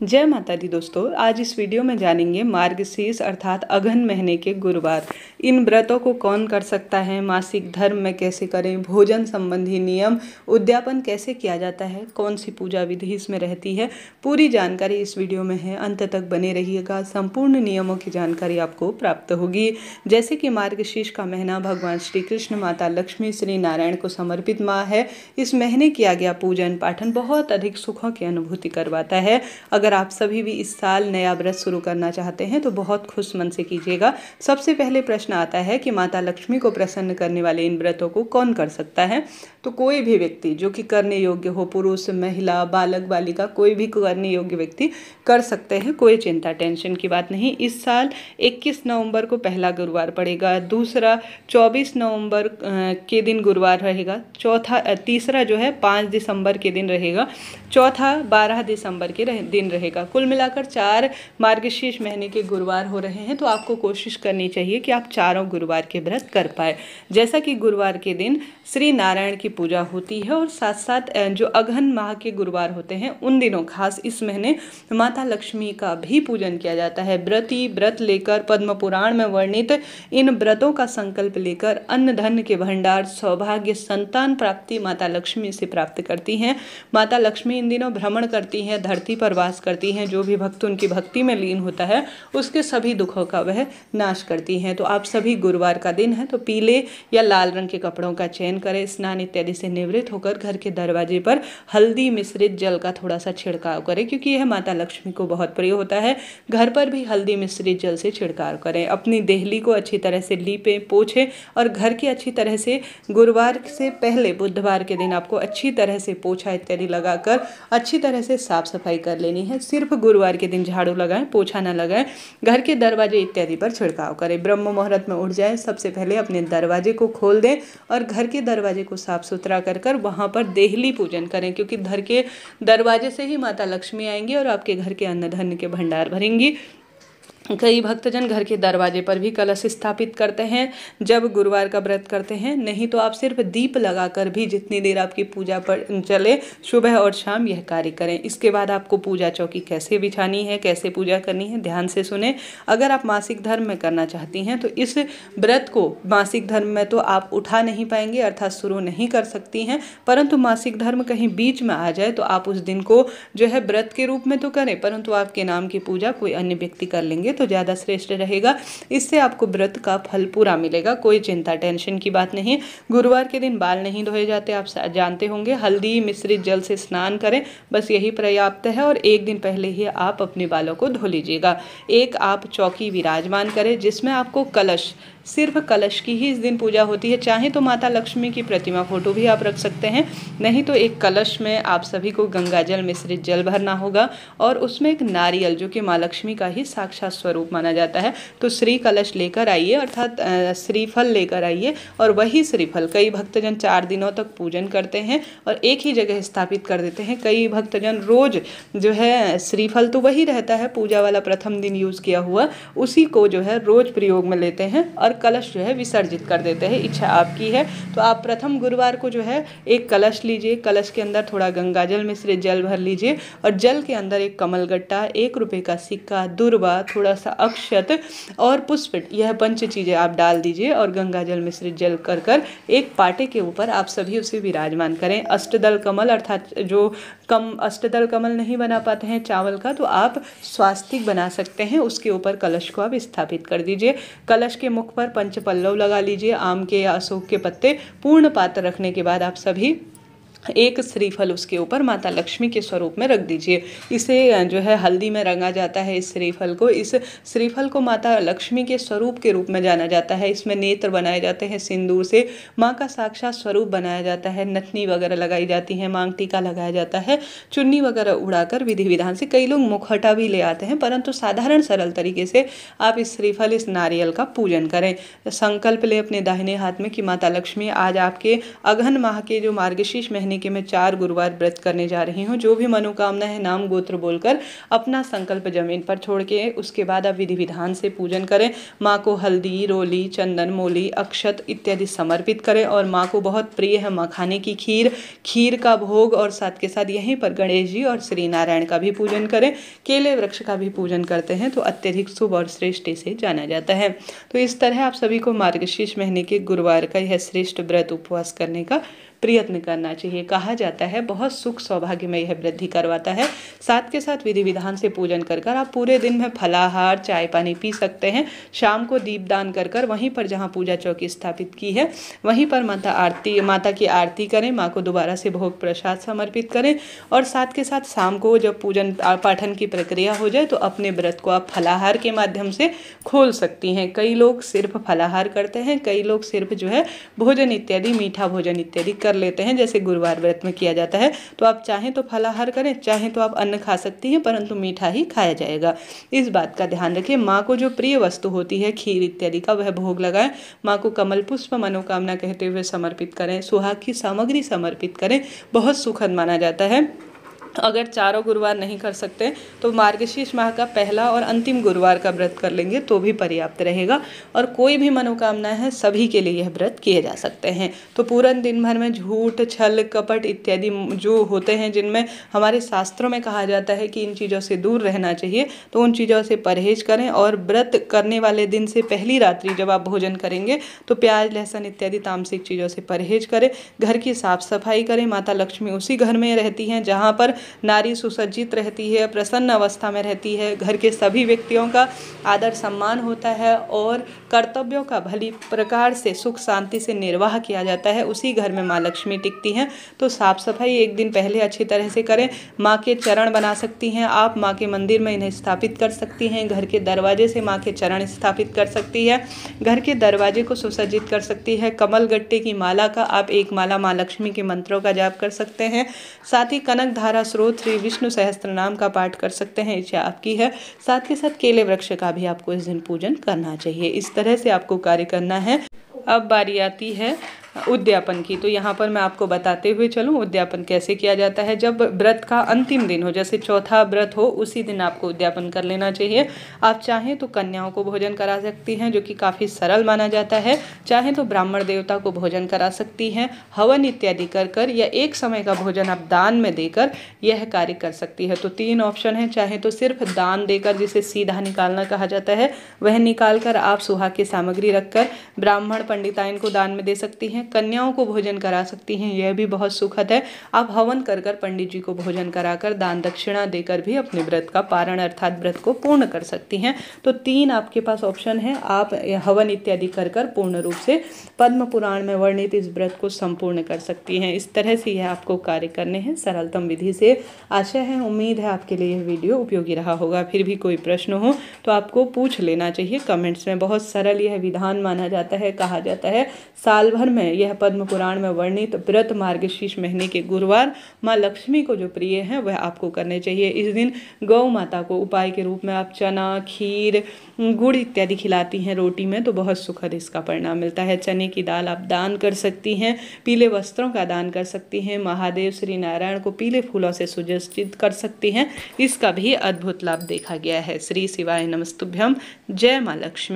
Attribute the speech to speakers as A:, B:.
A: जय माता दी दोस्तों। आज इस वीडियो में जानेंगे मार्गशीर्ष अर्थात अगहन महीने के गुरुवार। इन व्रतों को कौन कर सकता है, मासिक धर्म में कैसे करें, भोजन संबंधी नियम, उद्यापन कैसे किया जाता है, कौन सी पूजा विधि इसमें रहती है, पूरी जानकारी इस वीडियो में है। अंत तक बने रहिएगा, संपूर्ण नियमों की जानकारी आपको प्राप्त होगी। जैसे कि मार्गशीर्ष का महीना भगवान श्री कृष्ण, माता लक्ष्मी, श्री नारायण को समर्पित माह है। इस महीने किया गया पूजन पाठन बहुत अधिक सुखों की अनुभूति करवाता है। अगर आप सभी भी इस साल नया व्रत शुरू करना चाहते हैं तो बहुत खुश मन से कीजिएगा। सबसे पहले प्रश्न आता है कि माता लक्ष्मी को प्रसन्न करने वाले इन व्रतों को कौन कर सकता है। तो कोई भी व्यक्ति जो कि करने योग्य हो, पुरुष, महिला, बालक, बालिका, कोई भी करने योग्य व्यक्ति कर सकते हैं। कोई चिंता टेंशन की बात नहीं। इस साल 21 नवंबर को पहला गुरुवार पड़ेगा, दूसरा 24 नवंबर के दिन गुरुवार रहेगा, तीसरा जो है 5 दिसंबर के दिन रहेगा, चौथा 12 दिसंबर के दिन रहेगा। कुल मिलाकर 4 मार्गशीर्ष महीने के गुरुवार हो रहे हैं। तो आपको कोशिश करनी चाहिए कि आप चारों गुरुवार के व्रत कर पाए। जैसा कि गुरुवार के दिन श्री नारायण की पूजा होती है और साथ साथ जो अगहन माह के गुरुवार होते हैं उन दिनों खास इस महीने माता लक्ष्मी का भी पूजन किया जाता है। व्रती व्रत लेकर पद्म पुराण में वर्णित इन व्रतों का संकल्प लेकर अन्न धन के भंडार, सौभाग्य, संतान प्राप्ति माता लक्ष्मी से प्राप्त करती हैं। माता लक्ष्मी इन दिनों भ्रमण करती हैं, धरती पर वास करती हैं। जो भी भक्त उनकी भक्ति में लीन होता है उसके सभी दुखों का वह नाश करती हैं। तो आप सभी गुरुवार का दिन है तो पीले या लाल रंग के कपड़ों का चयन करें, स्नान इत्यादि से निवृत्त होकर घर के दरवाजे पर हल्दी मिश्रित जल का थोड़ा सा छिड़काव करें, क्योंकि यह माता लक्ष्मी को बहुत प्रिय होता है। घर पर भी हल्दी मिश्रित जल से छिड़काव करें। अपनी देहली को अच्छी तरह से लीपें, पोछें और घर की अच्छी तरह से गुरुवार से पहले बुधवार के दिन आपको अच्छी तरह से पोछा इत्यादि लगाकर अच्छी तरह से साफ सफाई कर लेनी है। सिर्फ गुरुवार के दिन झाड़ू लगाएं, पोछा ना लगाएं। घर के दरवाजे इत्यादि पर छिड़काव करें। ब्रह्म मुहूर्त में उठ जाएं, सबसे पहले अपने दरवाजे को खोल दें और घर के दरवाजे को साफ सुथरा कर वहां पर देहली पूजन करें, क्योंकि घर के दरवाजे से ही माता लक्ष्मी आएंगी और आपके घर के अन्न धन के भंडार भरेंगी। कई भक्तजन घर के दरवाजे पर भी कलश स्थापित करते हैं जब गुरुवार का व्रत करते हैं। नहीं तो आप सिर्फ दीप लगाकर भी जितनी देर आपकी पूजा पर चले सुबह और शाम यह कार्य करें। इसके बाद आपको पूजा चौकी कैसे बिछानी है, कैसे पूजा करनी है, ध्यान से सुने। अगर आप मासिक धर्म में करना चाहती हैं तो इस व्रत को मासिक धर्म में तो आप उठा नहीं पाएंगे, अर्थात शुरू नहीं कर सकती हैं। परंतु मासिक धर्म कहीं बीच में आ जाए तो आप उस दिन को जो है व्रत के रूप में तो करें, परंतु आपके नाम की पूजा कोई अन्य व्यक्ति कर लेंगे तो ज़्यादा श्रेष्ठ रहेगा। इससे आपको व्रत का फल पूरा मिलेगा। कोई चिंता टेंशन की बात नहीं। गुरुवार के दिन बाल नहीं धोए जाते, आप जानते होंगे। हल्दी मिश्रित जल से स्नान करें, बस यही पर्याप्त है। और एक दिन पहले ही आप अपने बालों को धो लीजिएगा। एक आप चौकी विराजमान करें जिसमें आपको कलश, सिर्फ कलश की ही इस दिन पूजा होती है। चाहे तो माता लक्ष्मी की प्रतिमा फोटो भी आप रख सकते हैं, नहीं तो एक कलश में आप सभी को गंगा जल मिश्रित जल भरना होगा और उसमें एक नारियल जो कि माँ लक्ष्मी का ही साक्षात स्वरूप माना जाता है। तो श्री कलश लेकर आइए, अर्थात श्रीफल लेकर आइए। और वही श्रीफल कई भक्तजन 4 दिनों तक पूजन करते हैं और एक ही जगह स्थापित कर देते हैं। कई भक्तजन रोज जो है श्रीफल तो वही रहता है, पूजा वाला प्रथम दिन यूज किया हुआ, उसी को जो है रोज प्रयोग में लेते हैं और कलश जो है विसर्जित कर देते हैं। इच्छा आपकी है तो आप प्रथम गुरुवार को जो है एक कलश लीजिए, कलश के अंदर थोड़ा गंगाजल मिश्रित जल भर लीजिए और जल के अंदर एक कमलगट्टा, 1 रुपये का सिक्का, दुर्वा, थोड़ा सा अक्षत और पुष्प, यह पंच चीजें आप डाल दीजिए और गंगाजल मिश्रित जल कर एक पाटे के ऊपर आप सभी उसे विराजमान करें। अष्टदल कमल, अर्थात जो अष्टदल कमल नहीं बना पाते हैं चावल का, तो आप स्वास्तिक बना सकते हैं, उसके ऊपर कलश को आप स्थापित कर दीजिए। कलश के मुख पर पंच पल्लव लगा लीजिए, आम के या अशोक के पत्ते। पूर्ण पात्र रखने के बाद आप सभी एक श्रीफल उसके ऊपर माता लक्ष्मी के स्वरूप में रख दीजिए। इसे जो है हल्दी में रंगा जाता है। इस श्रीफल को, इस श्रीफल को माता लक्ष्मी के स्वरूप के रूप में जाना जाता है। इसमें नेत्र बनाए जाते हैं, सिंदूर से माँ का साक्षात स्वरूप बनाया जाता है, नथनी वगैरह लगाई जाती है, मांग टीका लगाया जाता है, चुन्नी वगैरह उड़ाकर विधि विधान से कई लोग मुखौटा भी ले आते हैं। परंतु साधारण सरल तरीके से आप इस श्रीफल, इस नारियल का पूजन करें। संकल्प ले अपने दाहिने हाथ में कि माता लक्ष्मी आज आपके अगहन माह के जो मार्गशीर्ष महीने महीने के मैं 4 गुरुवार व्रत करने जा रही हूँ। जो भी मनोकामना है नाम गोत्र बोलकर अपना संकल्प जमीन पर छोड़ के उसके बाद आप विधि विधान से पूजन करें। माँ को हल्दी, रोली, चंदन, मोली, अक्षत इत्यादि समर्पित करें और माँ को बहुत प्रिय है मखाने की खीर, खीर का भोग और साथ के साथ यहीं पर गणेश जी और श्री नारायण का भी पूजन करें। केले वृक्ष का भी पूजन करते हैं तो अत्यधिक शुभ और श्रेष्ठ इसे जाना जाता है। तो इस तरह आप सभी को मार्गशीर्ष महीने के गुरुवार का यह श्रेष्ठ व्रत उपवास करने का प्रयत्न करना चाहिए। कहा जाता है बहुत सुख सौभाग्य में यह वृद्धि करवाता है। साथ के साथ विधि विधान से पूजन कर कर आप पूरे दिन में फलाहार, चाय पानी पी सकते हैं। शाम को दीपदान कर कर वहीं पर जहाँ पूजा चौकी स्थापित की है वहीं पर माता की आरती करें, माँ को दोबारा से भोग प्रसाद समर्पित करें और साथ के साथ शाम को जब पूजन पाठन की प्रक्रिया हो जाए तो अपने व्रत को आप फलाहार के माध्यम से खोल सकती हैं। कई लोग सिर्फ फलाहार करते हैं, कई लोग सिर्फ जो है भोजन इत्यादि, मीठा भोजन इत्यादि कर लेते हैं, जैसे गुरुवार व्रत में किया जाता है। तो आप चाहें तो फलाहार करें, चाहें तो आप अन्न खा सकती हैं, परंतु मीठा ही खाया जाएगा। इस बात का ध्यान रखें। माँ को जो प्रिय वस्तु होती है खीर इत्यादि का वह भोग लगाएं। माँ को कमल पुष्प मनोकामना कहते हुए समर्पित करें। सुहाग की सामग्री समर्पित करें, बहुत सुखद माना जाता है। अगर चारों गुरुवार नहीं कर सकते तो मार्गशीर्ष माह का पहला और अंतिम गुरुवार का व्रत कर लेंगे तो भी पर्याप्त रहेगा। और कोई भी मनोकामना है सभी के लिए यह व्रत किए जा सकते हैं। तो पूरा दिन भर में झूठ, छल, कपट इत्यादि जो होते हैं जिनमें हमारे शास्त्रों में कहा जाता है कि इन चीज़ों से दूर रहना चाहिए, तो उन चीज़ों से परहेज करें। और व्रत करने वाले दिन से पहली रात्रि जब आप भोजन करेंगे तो प्याज, लहसुन इत्यादि तामसिक चीज़ों से परहेज करें। घर की साफ सफाई करें। माता लक्ष्मी उसी घर में रहती हैं जहाँ पर नारी सुसज्जित रहती है, प्रसन्न अवस्था में रहती है। घर के सभी व्यक्तियों का आदर सम्मान होता है और कर्तव्यों का भली प्रकार से सुख शांति से निर्वाह किया जाता है। उसी घर में माँ लक्ष्मी टिकती हैं। तो साफ सफाई एक दिन पहले अच्छी तरह से करें। माँ के चरण बना सकती हैं आप, माँ के मंदिर में इन्हें स्थापित कर सकती हैं। घर के दरवाजे से माँ के चरण स्थापित कर सकती है। घर के दरवाजे को सुसज्जित कर सकती है। कमल गट्टे की माला का आप एक माला माँ लक्ष्मी के मंत्रों का जाप कर सकते हैं। साथ ही कनक धारा स्रोत श्री विष्णु सहस्त्र नाम का पाठ कर सकते हैं, इच्छा आपकी है। साथ के साथ केले वृक्ष का भी आपको इस दिन पूजन करना चाहिए। इस तरह से आपको कार्य करना है। अब बारी आती है उद्यापन की। तो यहाँ पर मैं आपको बताते हुए चलूँ उद्यापन कैसे किया जाता है। जब व्रत का अंतिम दिन हो, जैसे चौथा व्रत हो, उसी दिन आपको उद्यापन कर लेना चाहिए। आप चाहें तो कन्याओं को भोजन करा सकती हैं, जो कि काफ़ी सरल माना जाता है। चाहें तो ब्राह्मण देवता को भोजन करा सकती हैं। हवन इत्यादि कर कर या एक समय का भोजन आप दान में देकर यह कार्य कर सकती है। तो 3 ऑप्शन है। चाहे तो सिर्फ दान देकर, जिसे सीधा निकालना कहा जाता है, वह निकाल कर आप सुहाग की सामग्री रखकर ब्राह्मण पंडिताइन को दान में दे सकती हैं। कन्याओं को भोजन करा सकती हैं, यह भी बहुत सुखद है। आप हवन कर कर पंडित जी को भोजन कराकर दान दक्षिणा देकर भी अपने व्रत का पारण अर्थात व्रत को पूर्ण कर सकती हैं। तो 3 आपके पास ऑप्शन है। आप हवन इत्यादि कर कर पूर्ण रूप से पद्म पुराण में वर्णित इस व्रत को संपूर्ण कर सकती हैं। इस तरह से यह आपको कार्य करने हैं सरलतम विधि से। आशा है, उम्मीद है आपके लिए यह वीडियो उपयोगी रहा होगा। फिर भी कोई प्रश्न हो तो आपको पूछ लेना चाहिए कमेंट्स में। बहुत सरल यह विधान माना जाता है। कहा जाता है साल भर में यह पद्म पुराण में वर्णित व्रत मार्गशीर्ष महीने के गुरुवार माँ लक्ष्मी को जो प्रिय है वह आपको करने चाहिए। इस दिन गौ माता को उपाय के रूप में आप चना, खीर, गुड़ इत्यादि खिलाती हैं रोटी में, तो बहुत सुखद इसका परिणाम मिलता है। चने की दाल आप दान कर सकती हैं। पीले वस्त्रों का दान कर सकती हैं। महादेव श्री नारायण को पीले फूलों से सुसज्जित कर सकती हैं। इसका भी अद्भुत लाभ देखा गया है। श्री शिवाय नमस्तुभ्यम। जय माँ लक्ष्मी।